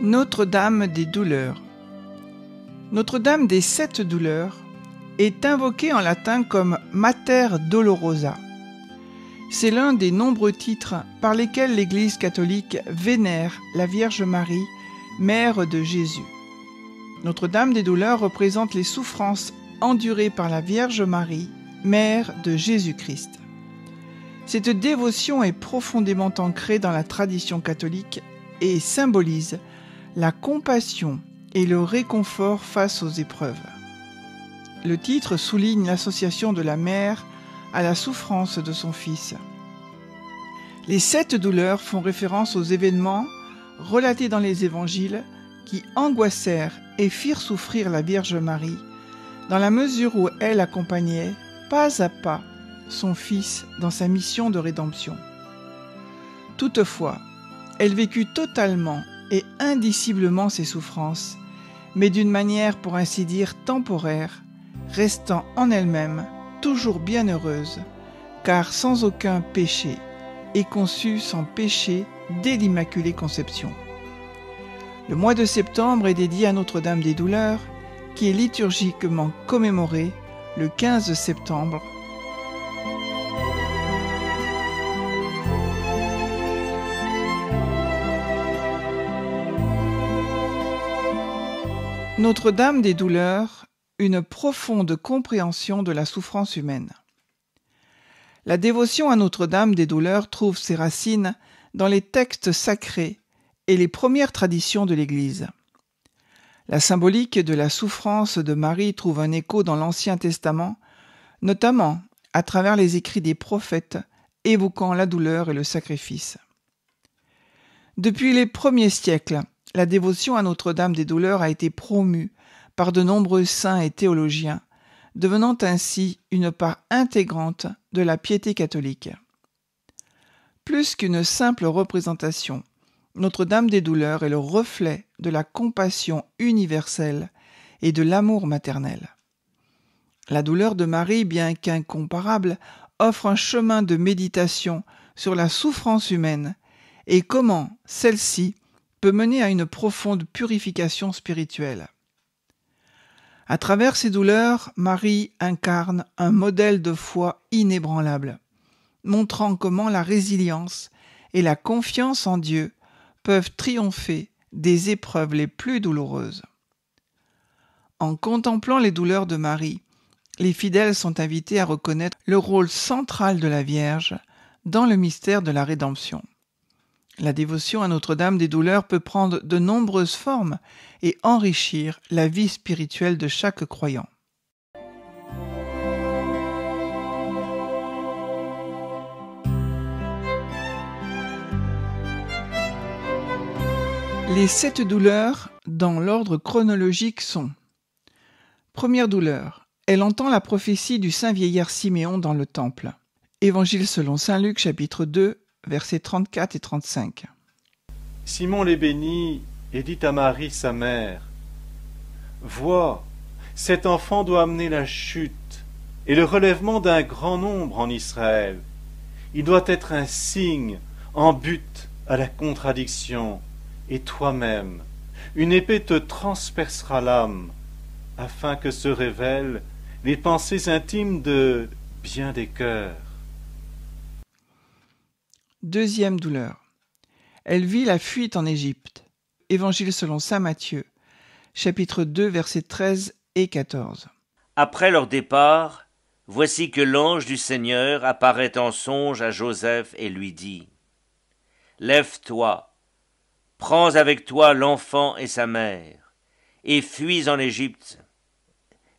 Notre-Dame des douleurs. Notre-Dame des 7 douleurs est invoquée en latin comme Mater Dolorosa. C'est l'un des nombreux titres par lesquels l'Église catholique vénère la Vierge Marie, mère de Jésus. Notre-Dame des douleurs représente les souffrances endurées par la Vierge Marie, mère de Jésus-Christ. Cette dévotion est profondément ancrée dans la tradition catholique et symbolise la compassion et le réconfort face aux épreuves. Le titre souligne l'association de la mère à la souffrance de son fils. Les 7 douleurs font référence aux événements relatés dans les évangiles qui angoissèrent et firent souffrir la Vierge Marie, dans la mesure où elle accompagnait pas à pas son fils dans sa mission de rédemption. Toutefois, elle vécut totalement et indiciblement ses souffrances, mais d'une manière pour ainsi dire temporaire, restant en elle-même toujours bienheureuse, car sans aucun péché, et conçue sans péché dès l'Immaculée Conception. Le mois de septembre est dédié à Notre-Dame des douleurs, qui est liturgiquement commémorée le 15 septembre. Notre-Dame des douleurs, une profonde compréhension de la souffrance humaine. La dévotion à Notre-Dame des douleurs trouve ses racines dans les textes sacrés et les premières traditions de l'Église. La symbolique de la souffrance de Marie trouve un écho dans l'Ancien Testament, notamment à travers les écrits des prophètes évoquant la douleur et le sacrifice. Depuis les premiers siècles, la dévotion à Notre-Dame des douleurs a été promue par de nombreux saints et théologiens, devenant ainsi une part intégrante de la piété catholique. Plus qu'une simple représentation, Notre-Dame des douleurs est le reflet de la compassion universelle et de l'amour maternel. La douleur de Marie, bien qu'incomparable, offre un chemin de méditation sur la souffrance humaine et comment celle-ci peut mener à une profonde purification spirituelle. À travers ces douleurs, Marie incarne un modèle de foi inébranlable, montrant comment la résilience et la confiance en Dieu peuvent triompher des épreuves les plus douloureuses. En contemplant les douleurs de Marie, les fidèles sont invités à reconnaître le rôle central de la Vierge dans le mystère de la rédemption. La dévotion à Notre-Dame des douleurs peut prendre de nombreuses formes et enrichir la vie spirituelle de chaque croyant. Les 7 douleurs, dans l'ordre chronologique, sont: première douleur, elle entend la prophétie du saint vieillard Siméon dans le temple. Évangile selon saint Luc, chapitre 2, versets 34 et 35. Simon les bénit et dit à Marie sa mère: Vois, cet enfant doit amener la chute et le relèvement d'un grand nombre en Israël. Il doit être un signe en but à la contradiction, et toi-même, une épée te transpercera l'âme, afin que se révèlent les pensées intimes de bien des cœurs. Deuxième douleur. Elle vit la fuite en Égypte. Évangile selon saint Matthieu, chapitre 2, versets 13 et 14. Après leur départ, voici que l'ange du Seigneur apparaît en songe à Joseph et lui dit: Lève-toi, prends avec toi l'enfant et sa mère, et fuis en Égypte,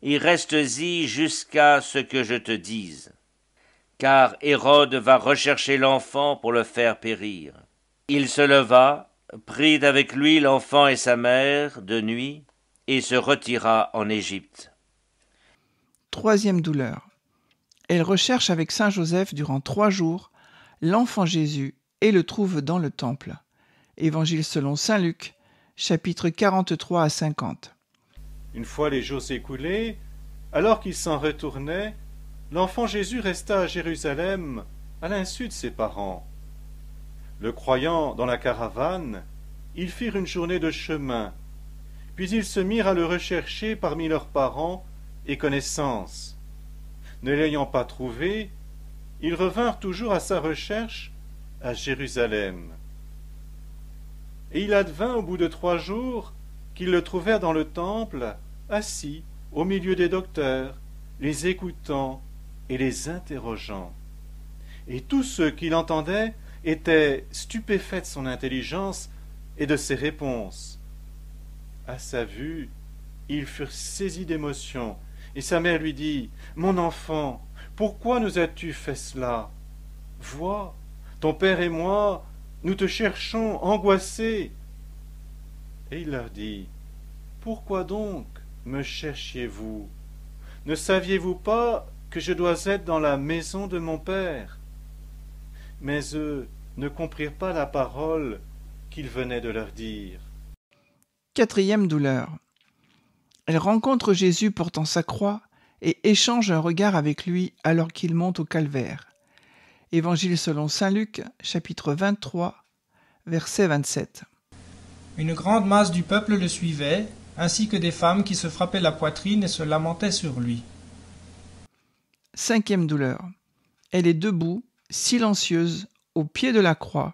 et restes-y jusqu'à ce que je te dise. Car Hérode va rechercher l'enfant pour le faire périr. Il se leva, prit avec lui l'enfant et sa mère de nuit, et se retira en Égypte. Troisième douleur. Elle recherche avec saint Joseph durant 3 jours l'enfant Jésus et le trouve dans le temple. Évangile selon saint Luc, chapitre 43 à 50. Une fois les jours écoulés, alors qu'il s'en retournait, l'enfant Jésus resta à Jérusalem à l'insu de ses parents. Le croyant dans la caravane, ils firent une journée de chemin, puis ils se mirent à le rechercher parmi leurs parents et connaissances. Ne l'ayant pas trouvé, ils revinrent toujours à sa recherche à Jérusalem. Et il advint au bout de 3 jours qu'ils le trouvèrent dans le temple, assis au milieu des docteurs, les écoutant et les interrogeant. Et tous ceux qui l'entendaient étaient stupéfaits de son intelligence et de ses réponses. À sa vue, ils furent saisis d'émotion, et sa mère lui dit, « Mon enfant, pourquoi nous as-tu fait cela? Vois, ton père et moi, nous te cherchons angoissés. » Et il leur dit, « Pourquoi donc me cherchiez-vous? Ne saviez-vous pas que je dois être dans la maison de mon père? » Mais eux ne comprirent pas la parole qu'il venait de leur dire. 4e douleur. Elle rencontre Jésus portant sa croix et échange un regard avec lui alors qu'il monte au calvaire. Évangile selon saint Luc, chapitre 23, verset 27. Une grande masse du peuple le suivait, ainsi que des femmes qui se frappaient la poitrine et se lamentaient sur lui. 5e douleur. Elle est debout, silencieuse, au pied de la croix.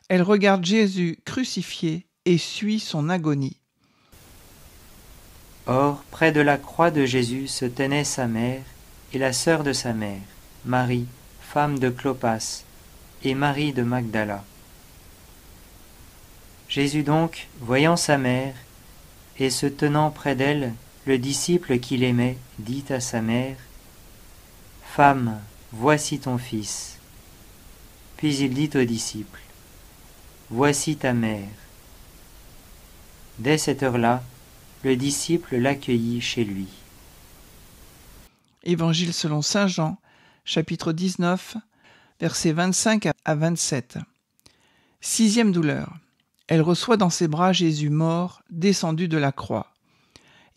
Elle regarde Jésus crucifié et suit son agonie. Or, près de la croix de Jésus se tenaient sa mère et la sœur de sa mère, Marie, femme de Clopas, et Marie de Magdala. Jésus donc, voyant sa mère, et se tenant près d'elle, le disciple qu'il aimait, dit à sa mère, « Femme, voici ton fils. » Puis il dit au disciple, « Voici ta mère. » Dès cette heure-là, le disciple l'accueillit chez lui. Évangile selon saint Jean, chapitre 19, versets 25 à 27. 6e douleur. Elle reçoit dans ses bras Jésus mort, descendu de la croix.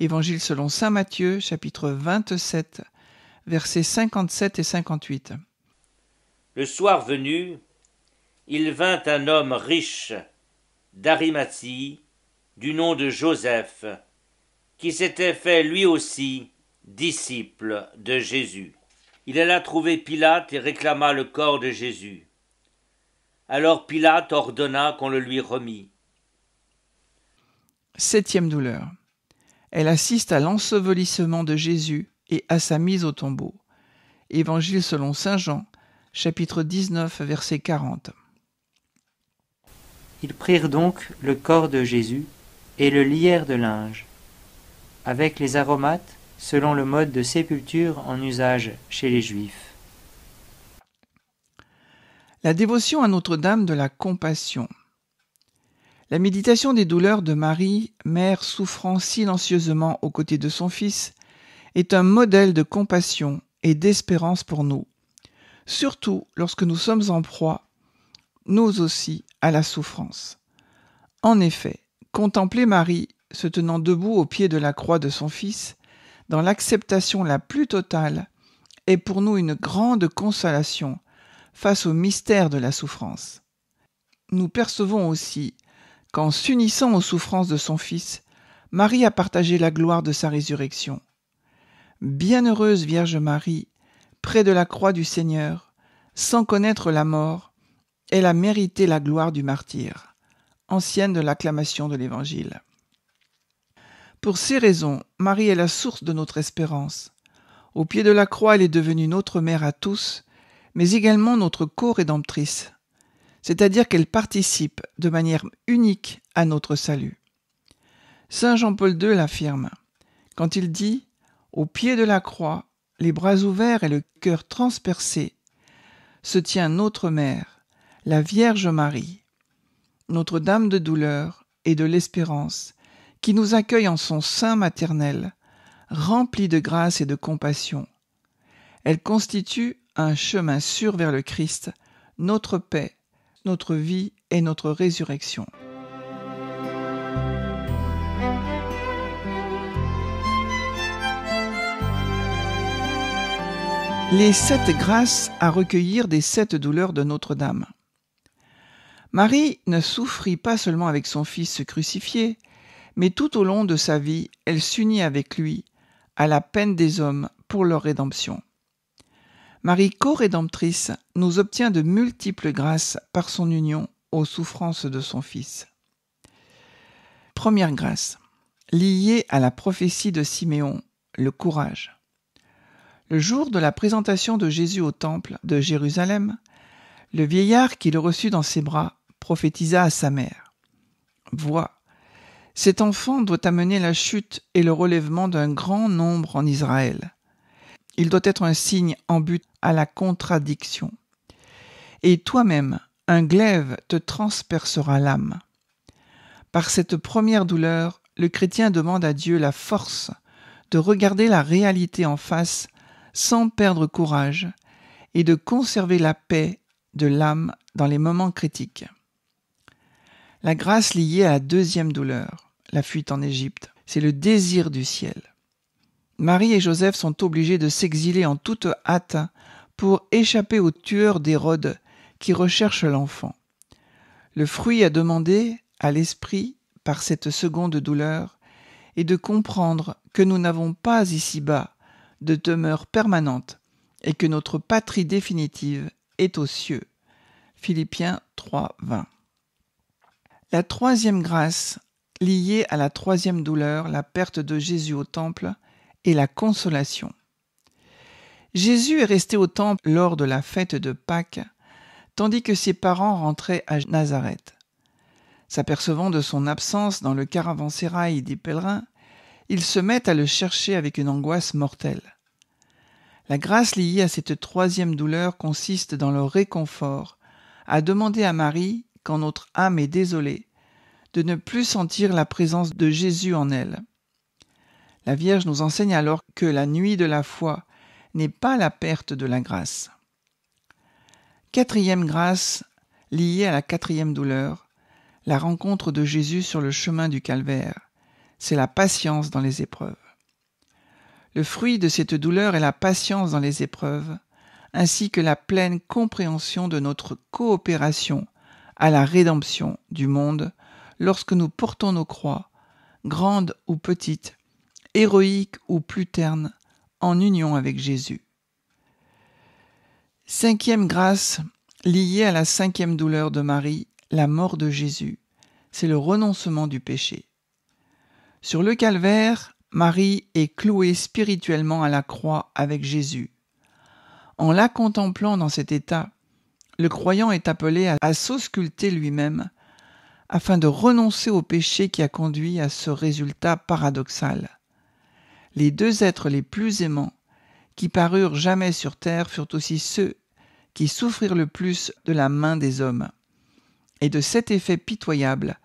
Évangile selon saint Matthieu, chapitre 27, versets 57 et 58. Le soir venu, il vint un homme riche d'Arimathie, du nom de Joseph, qui s'était fait lui aussi disciple de Jésus. Il alla trouver Pilate et réclama le corps de Jésus. Alors Pilate ordonna qu'on le lui remît. 7e douleur. Elle assiste à l'ensevelissement de Jésus et à sa mise au tombeau. Évangile selon saint Jean, chapitre 19, verset 40. Ils prirent donc le corps de Jésus et le lièrent de linge, avec les aromates, selon le mode de sépulture en usage chez les Juifs. La dévotion à Notre-Dame de la Compassion. La méditation des douleurs de Marie, mère souffrant silencieusement aux côtés de son Fils, est un modèle de compassion et d'espérance pour nous, surtout lorsque nous sommes en proie, nous aussi, à la souffrance. En effet, contempler Marie se tenant debout au pied de la croix de son Fils, dans l'acceptation la plus totale, est pour nous une grande consolation face au mystère de la souffrance. Nous percevons aussi qu'en s'unissant aux souffrances de son Fils, Marie a partagé la gloire de sa résurrection. Bienheureuse Vierge Marie, près de la croix du Seigneur, sans connaître la mort, elle a mérité la gloire du martyr, ancienne de l'acclamation de l'Évangile. Pour ces raisons, Marie est la source de notre espérance. Au pied de la croix, elle est devenue notre mère à tous, mais également notre co-rédemptrice, c'est-à-dire qu'elle participe de manière unique à notre salut. Saint Jean-Paul II l'affirme, quand il dit « Au pied de la croix, les bras ouverts et le cœur transpercé, se tient notre mère, la Vierge Marie, Notre-Dame de douleur et de l'espérance, qui nous accueille en son sein maternel, rempli de grâce et de compassion. Elle constitue un chemin sûr vers le Christ, notre paix, notre vie et notre résurrection. Les 7 grâces à recueillir des 7 douleurs de Notre-Dame. Marie ne souffrit pas seulement avec son Fils crucifié, mais tout au long de sa vie, elle s'unit avec lui à la peine des hommes pour leur rédemption. Marie, co-rédemptrice, nous obtient de multiples grâces par son union aux souffrances de son Fils. Première grâce, liée à la prophétie de Siméon, le courage. Le jour de la présentation de Jésus au temple de Jérusalem, le vieillard qui le reçut dans ses bras prophétisa à sa mère. « Vois, cet enfant doit amener la chute et le relèvement d'un grand nombre en Israël. Il doit être un signe en but à la contradiction. Et toi-même, un glaive te transpercera l'âme. » Par cette première douleur, le chrétien demande à Dieu la force de regarder la réalité en face sans perdre courage et de conserver la paix de l'âme dans les moments critiques. La grâce liée à la deuxième douleur, la fuite en Égypte, c'est le désir du ciel. Marie et Joseph sont obligés de s'exiler en toute hâte pour échapper aux tueurs d'Hérode qui recherchent l'enfant. Le fruit à demander à l'esprit par cette seconde douleur est de comprendre que nous n'avons pas ici-bas de demeure permanente et que notre patrie définitive est aux cieux. Philippiens 3, 20. La troisième grâce, liée à la troisième douleur, la perte de Jésus au temple, est la consolation. Jésus est resté au temple lors de la fête de Pâques, tandis que ses parents rentraient à Nazareth. S'apercevant de son absence dans le caravansérail des pèlerins, ils se mettent à le chercher avec une angoisse mortelle. La grâce liée à cette troisième douleur consiste dans le réconfort, à demander à Marie, quand notre âme est désolée, de ne plus sentir la présence de Jésus en elle. La Vierge nous enseigne alors que la nuit de la foi n'est pas la perte de la grâce. Quatrième grâce, liée à la quatrième douleur, la rencontre de Jésus sur le chemin du calvaire, c'est la patience dans les épreuves. Le fruit de cette douleur est la patience dans les épreuves, ainsi que la pleine compréhension de notre coopération à la rédemption du monde lorsque nous portons nos croix, grandes ou petites, héroïques ou plus ternes, en union avec Jésus. Cinquième grâce, liée à la cinquième douleur de Marie, la mort de Jésus, c'est le renoncement du péché. Sur le calvaire, Marie est clouée spirituellement à la croix avec Jésus. En la contemplant dans cet état, le croyant est appelé à s'ausculter lui-même afin de renoncer au péché qui a conduit à ce résultat paradoxal. Les deux êtres les plus aimants qui parurent jamais sur terre furent aussi ceux qui souffrirent le plus de la main des hommes. Et de cet effet pitoyable,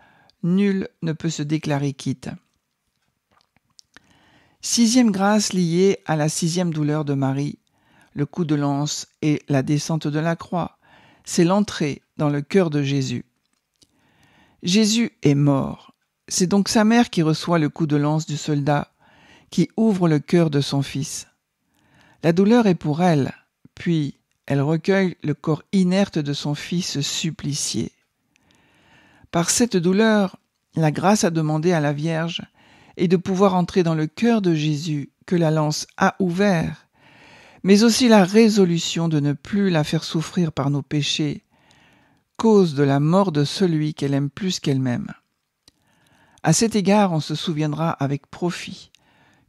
nul ne peut se déclarer quitte. Sixième grâce liée à la sixième douleur de Marie, le coup de lance et la descente de la croix, c'est l'entrée dans le cœur de Jésus. Jésus est mort. C'est donc sa mère qui reçoit le coup de lance du soldat, qui ouvre le cœur de son fils. La douleur est pour elle, puis elle recueille le corps inerte de son fils supplicié. Par cette douleur, la grâce a demandé à la Vierge est de pouvoir entrer dans le cœur de Jésus que la lance a ouvert, mais aussi la résolution de ne plus la faire souffrir par nos péchés, cause de la mort de celui qu'elle aime plus qu'elle-même. À cet égard, on se souviendra avec profit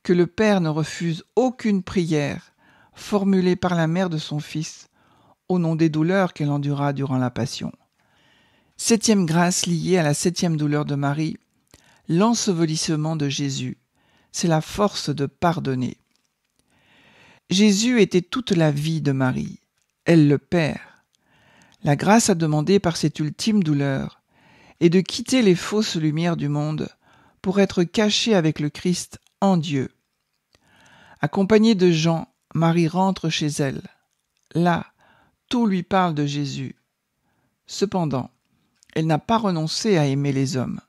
que le Père ne refuse aucune prière formulée par la mère de son Fils au nom des douleurs qu'elle endura durant la Passion. Septième grâce liée à la septième douleur de Marie, l'ensevelissement de Jésus, c'est la force de pardonner. Jésus était toute la vie de Marie, elle le perd. La grâce à demander par cette ultime douleur est de quitter les fausses lumières du monde pour être cachée avec le Christ en Dieu. Accompagnée de Jean, Marie rentre chez elle. Là, tout lui parle de Jésus. Cependant, elle n'a pas renoncé à aimer les hommes.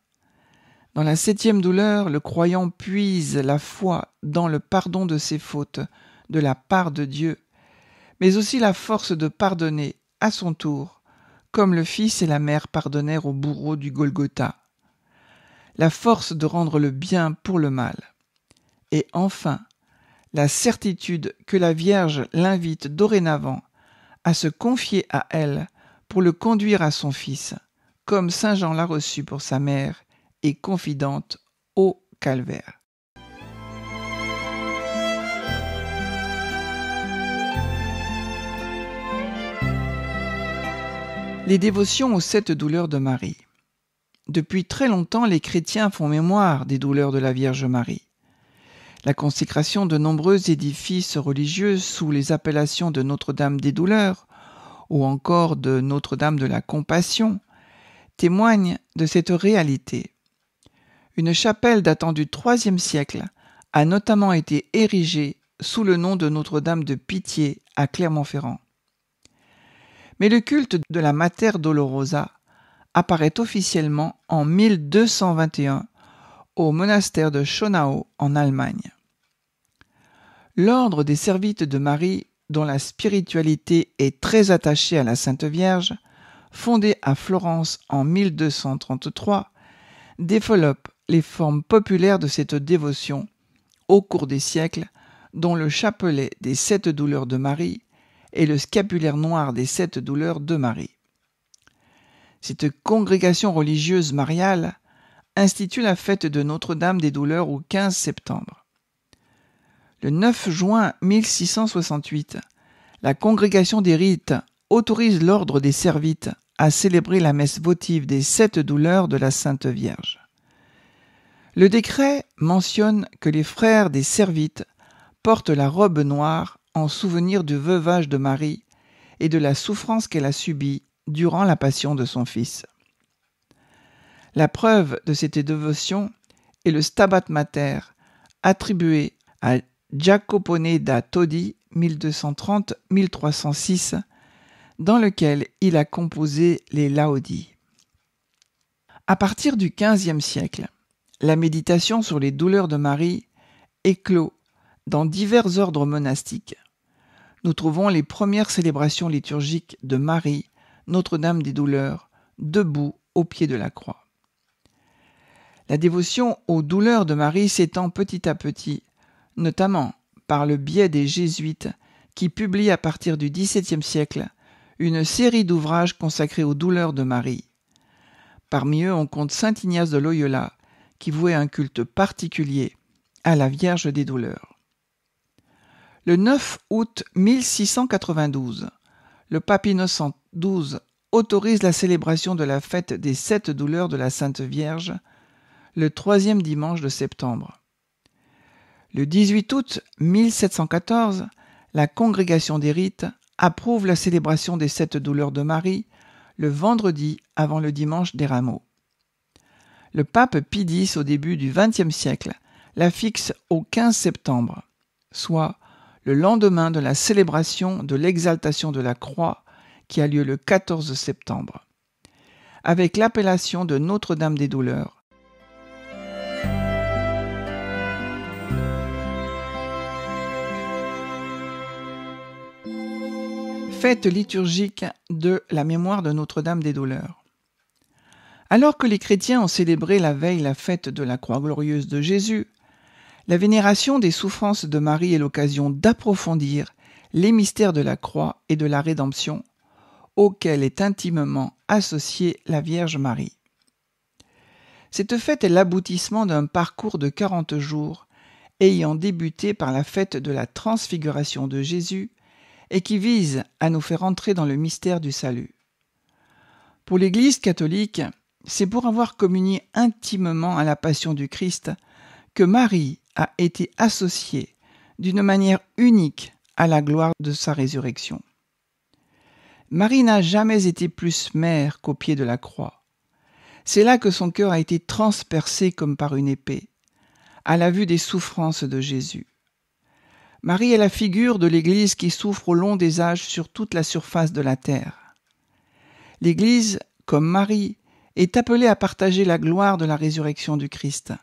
Dans la septième douleur, le croyant puise la foi dans le pardon de ses fautes de la part de Dieu, mais aussi la force de pardonner à son tour comme le fils et la mère pardonnèrent au bourreau du Golgotha. La force de rendre le bien pour le mal. Et enfin, la certitude que la Vierge l'invite dorénavant à se confier à elle pour le conduire à son Fils, comme Saint Jean l'a reçu pour sa mère et confidente au calvaire. Les dévotions aux 7 douleurs de Marie. Depuis très longtemps, les chrétiens font mémoire des douleurs de la Vierge Marie. La consécration de nombreux édifices religieux sous les appellations de Notre-Dame des Douleurs ou encore de Notre-Dame de la Compassion témoignent de cette réalité. Une chapelle datant du IIIe siècle a notamment été érigée sous le nom de Notre-Dame de Pitié à Clermont-Ferrand. Mais le culte de la Mater Dolorosa apparaît officiellement en 1221 au monastère de Schönau en Allemagne. L'ordre des Servites de Marie, dont la spiritualité est très attachée à la Sainte Vierge, fondé à Florence en 1233, développe les formes populaires de cette dévotion au cours des siècles, dont le chapelet des 7 douleurs de Marie et le scapulaire noir des 7 douleurs de Marie. Cette congrégation religieuse mariale institue la fête de Notre-Dame des Douleurs au 15 septembre. Le 9 juin 1668, la congrégation des rites autorise l'ordre des Servites à célébrer la messe votive des 7 douleurs de la Sainte Vierge. Le décret mentionne que les frères des Servites portent la robe noire en souvenir du veuvage de Marie et de la souffrance qu'elle a subie durant la passion de son Fils. La preuve de cette dévotion est le Stabat Mater attribué à Jacopone da Todi 1230-1306 dans lequel il a composé les Laudis. À partir du XVe siècle, la méditation sur les douleurs de Marie éclot dans divers ordres monastiques. Nous trouvons les premières célébrations liturgiques de Marie, Notre-Dame des Douleurs, debout au pied de la croix. La dévotion aux douleurs de Marie s'étend petit à petit, notamment par le biais des jésuites qui publient à partir du XVIIe siècle une série d'ouvrages consacrés aux douleurs de Marie. Parmi eux, on compte saint Ignace de Loyola, qui vouait un culte particulier à la Vierge des Douleurs. Le 9 août 1692, le pape Innocent XII autorise la célébration de la fête des 7 douleurs de la Sainte Vierge, le 3e dimanche de septembre. Le 18 août 1714, la Congrégation des rites approuve la célébration des 7 douleurs de Marie le vendredi avant le dimanche des Rameaux. Le pape Pie X, au début du XXe siècle, la fixe au 15 septembre, soit le lendemain de la célébration de l'exaltation de la croix qui a lieu le 14 septembre, avec l'appellation de Notre-Dame des Douleurs. Fête liturgique de la mémoire de Notre-Dame des Douleurs. Alors que les chrétiens ont célébré la veille la fête de la croix glorieuse de Jésus, la vénération des souffrances de Marie est l'occasion d'approfondir les mystères de la croix et de la rédemption, auxquels est intimement associée la Vierge Marie. Cette fête est l'aboutissement d'un parcours de 40 jours, ayant débuté par la fête de la transfiguration de Jésus et qui vise à nous faire entrer dans le mystère du salut. Pour l'Église catholique, c'est pour avoir communié intimement à la passion du Christ que Marie a été associée d'une manière unique à la gloire de sa résurrection. Marie n'a jamais été plus mère qu'au pied de la croix. C'est là que son cœur a été transpercé comme par une épée, à la vue des souffrances de Jésus. Marie est la figure de l'Église qui souffre au long des âges sur toute la surface de la terre. L'Église, comme Marie, est appelée à partager la gloire de la résurrection du Christ.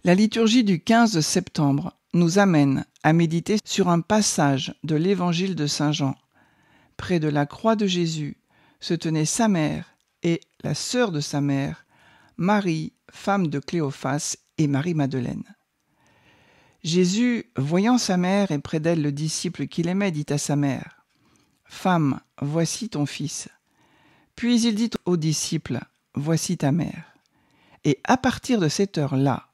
La liturgie du 15 septembre nous amène à méditer sur un passage de l'Évangile de Saint Jean, près de la croix de Jésus, se tenaient sa mère et la sœur de sa mère, Marie, femme de Cléophas, et Marie-Madeleine. Jésus, voyant sa mère et près d'elle le disciple qu'il aimait, dit à sa mère, « Femme, voici ton fils. » Puis il dit au disciple, « Voici ta mère. » Et à partir de cette heure-là,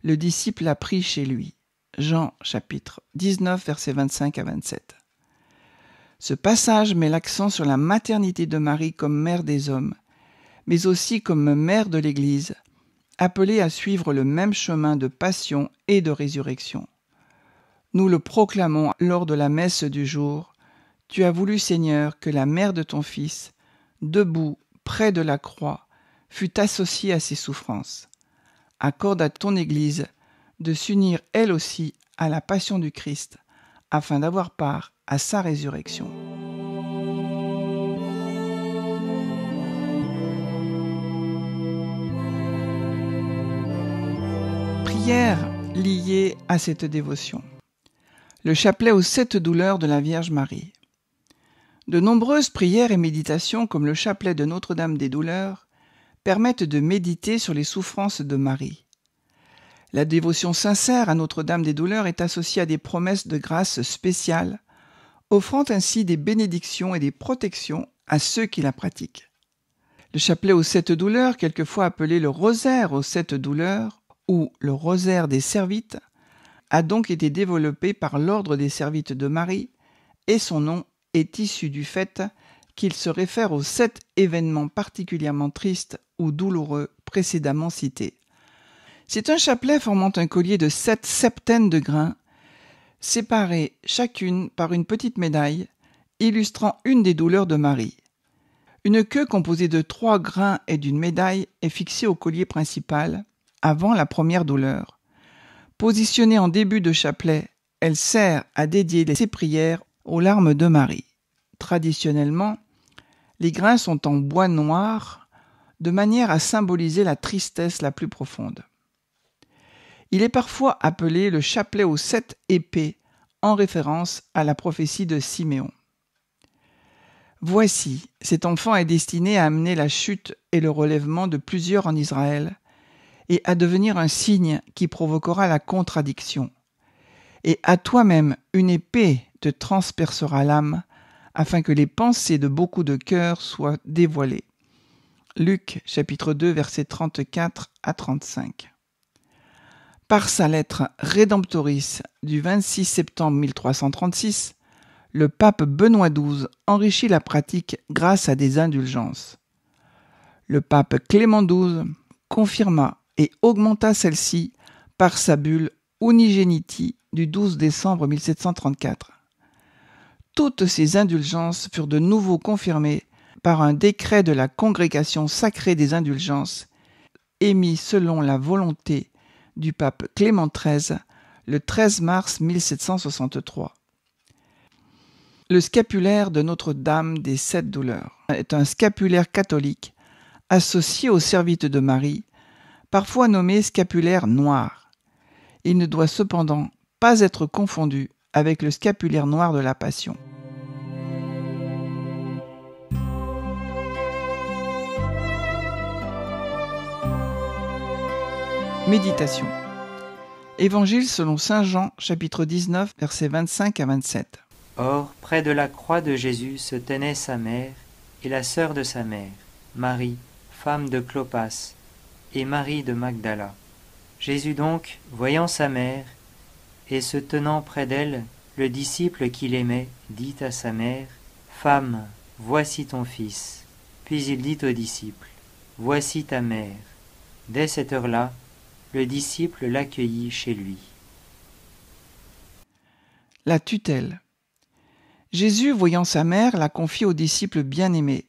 le disciple l'a pris chez lui. Jean chapitre 19, versets 25 à 27. Ce passage met l'accent sur la maternité de Marie comme mère des hommes, mais aussi comme mère de l'Église, appelée à suivre le même chemin de passion et de résurrection. Nous le proclamons lors de la messe du jour. Tu as voulu, Seigneur, que la mère de ton Fils, debout près de la croix, fût associée à ses souffrances. Accorde à ton Église de s'unir elle aussi à la passion du Christ, afin d'avoir part à sa résurrection. Prière liée à cette dévotion. Le chapelet aux 7 douleurs de la Vierge Marie. De nombreuses prières et méditations, comme le chapelet de Notre-Dame des Douleurs, permettent de méditer sur les souffrances de Marie. La dévotion sincère à Notre-Dame des Douleurs est associée à des promesses de grâce spéciales, offrant ainsi des bénédictions et des protections à ceux qui la pratiquent. Le chapelet aux 7 douleurs, quelquefois appelé le rosaire aux 7 douleurs, ou le rosaire des Servites, a donc été développé par l'ordre des Servites de Marie, et son nom est issu du fait qu'il se réfère aux 7 événements particulièrement tristes ou douloureux précédemment cités. C'est un chapelet formant un collier de 7 septaines de grains, séparées chacune par une petite médaille, illustrant une des douleurs de Marie. Une queue composée de 3 grains et d'une médaille est fixée au collier principal, avant la première douleur. Positionnée en début de chapelet, elle sert à dédier ses prières aux larmes de Marie. Traditionnellement, les grains sont en bois noir, de manière à symboliser la tristesse la plus profonde. Il est parfois appelé le chapelet aux 7 épées, en référence à la prophétie de Siméon. Voici, cet enfant est destiné à amener la chute et le relèvement de plusieurs en Israël, et à devenir un signe qui provoquera la contradiction. Et à toi-même une épée te transpercera l'âme, afin que les pensées de beaucoup de cœurs soient dévoilées. Luc chapitre 2 versets 34 à 35. Par sa lettre Redemptoris du 26 septembre 1336, le pape Benoît XII enrichit la pratique grâce à des indulgences. Le pape Clément XII confirma et augmenta celle-ci par sa bulle Unigeniti du 12 décembre 1734. Toutes ces indulgences furent de nouveau confirmées par un décret de la Congrégation sacrée des indulgences, émis selon la volonté du pape Clément XIII le 13 mars 1763. Le scapulaire de Notre-Dame des 7 douleurs est un scapulaire catholique associé aux Servites de Marie, parfois nommé scapulaire noir. Il ne doit cependant pas être confondu avec le scapulaire noir de la Passion. Méditation. Évangile selon saint Jean, chapitre 19, versets 25 à 27. Or, près de la croix de Jésus se tenaient sa mère et la sœur de sa mère, Marie, femme de Clopas, et Marie de Magdala. Jésus donc, voyant sa mère, et se tenant près d'elle, le disciple qu'il aimait, dit à sa mère, « Femme, voici ton fils. » Puis il dit au disciple, « Voici ta mère. » Dès cette heure-là, le disciple l'accueillit chez lui. La tutelle. Jésus, voyant sa mère, la confie au disciple bien-aimé.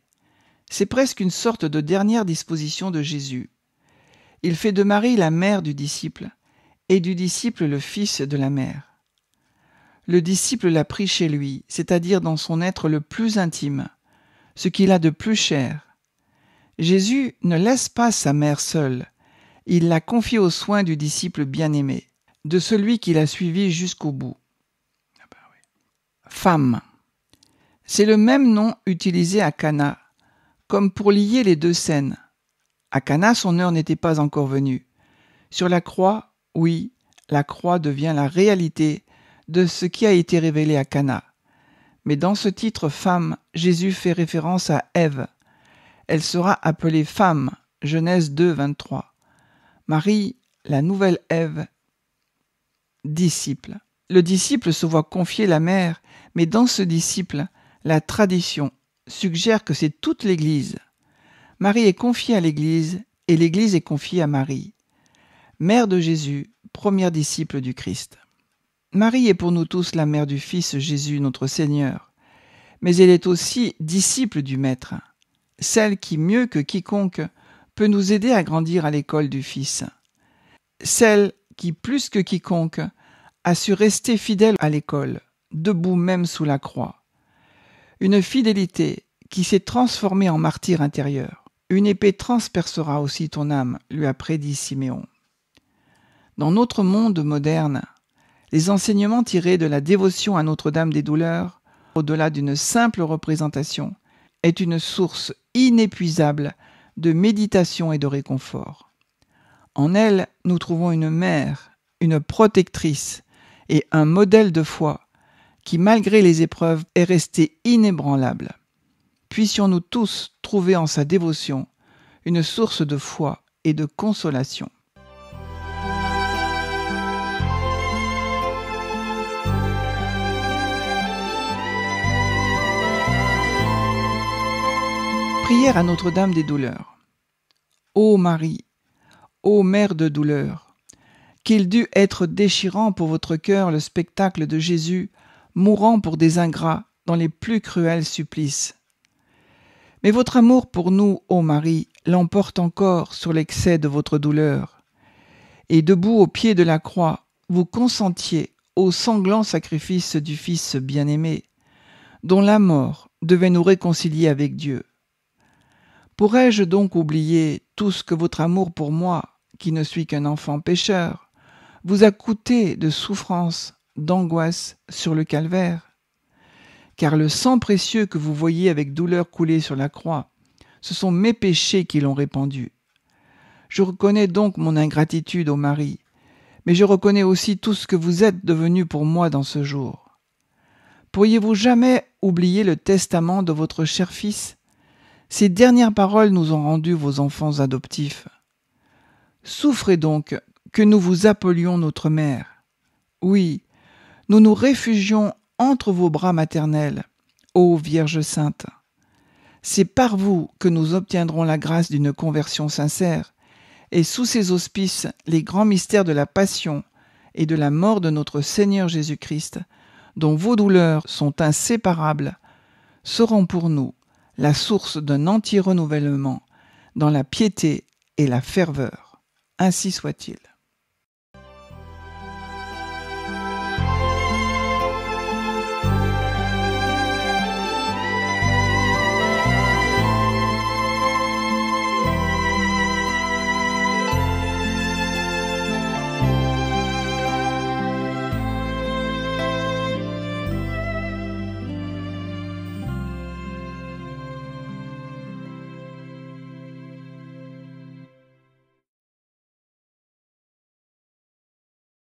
C'est presque une sorte de dernière disposition de Jésus. Il fait de Marie la mère du disciple, et du disciple le fils de la mère. Le disciple l'a pris chez lui, c'est-à-dire dans son être le plus intime, ce qu'il a de plus cher. Jésus ne laisse pas sa mère seule, il la confie aux soins du disciple bien-aimé, de celui qui l'a suivi jusqu'au bout. Femme. C'est le même nom utilisé à Cana, comme pour lier les deux scènes. À Cana, son heure n'était pas encore venue. Sur la croix, oui, la croix devient la réalité de ce qui a été révélé à Cana. Mais dans ce titre femme, Jésus fait référence à Ève. Elle sera appelée femme, Genèse 2, 23. Marie, la nouvelle Ève, disciple. Le disciple se voit confier la mère, mais dans ce disciple, la tradition suggère que c'est toute l'Église. Marie est confiée à l'Église et l'Église est confiée à Marie. Mère de Jésus, première disciple du Christ. Marie est pour nous tous la mère du Fils Jésus, notre Seigneur, mais elle est aussi disciple du Maître, celle qui, mieux que quiconque, peut nous aider à grandir à l'école du Fils, celle qui, plus que quiconque, a su rester fidèle à l'école, debout même sous la croix. Une fidélité qui s'est transformée en martyr intérieur. Une épée transpercera aussi ton âme, lui a prédit Siméon. Dans notre monde moderne, les enseignements tirés de la dévotion à Notre-Dame des Douleurs, au-delà d'une simple représentation, est une source inépuisable de méditation et de réconfort. En elle, nous trouvons une mère, une protectrice et un modèle de foi qui, malgré les épreuves, est resté inébranlable. Puissions-nous tous trouver en sa dévotion une source de foi et de consolation. Prière à Notre-Dame des Douleurs. Ô Marie, ô Mère de douleur, qu'il dut être déchirant pour votre cœur le spectacle de Jésus mourant pour des ingrats dans les plus cruels supplices. Mais votre amour pour nous, ô Marie, l'emporte encore sur l'excès de votre douleur. Et debout au pied de la croix, vous consentiez au sanglant sacrifice du Fils bien-aimé, dont la mort devait nous réconcilier avec Dieu. Pourrais-je donc oublier tout ce que votre amour pour moi, qui ne suis qu'un enfant pécheur, vous a coûté de souffrance, d'angoisse sur le calvaire? Car le sang précieux que vous voyez avec douleur couler sur la croix, ce sont mes péchés qui l'ont répandu. Je reconnais donc mon ingratitude ô Marie, mais je reconnais aussi tout ce que vous êtes devenu pour moi dans ce jour. Pourriez-vous jamais oublier le testament de votre cher Fils? Ces dernières paroles nous ont rendus vos enfants adoptifs. Souffrez donc que nous vous appelions notre mère. Oui, nous nous réfugions entre vos bras maternels, ô Vierge Sainte. C'est par vous que nous obtiendrons la grâce d'une conversion sincère, et sous ces auspices, les grands mystères de la passion et de la mort de notre Seigneur Jésus-Christ, dont vos douleurs sont inséparables, seront pour nous la source d'un entier renouvellement dans la piété et la ferveur. Ainsi soit-il.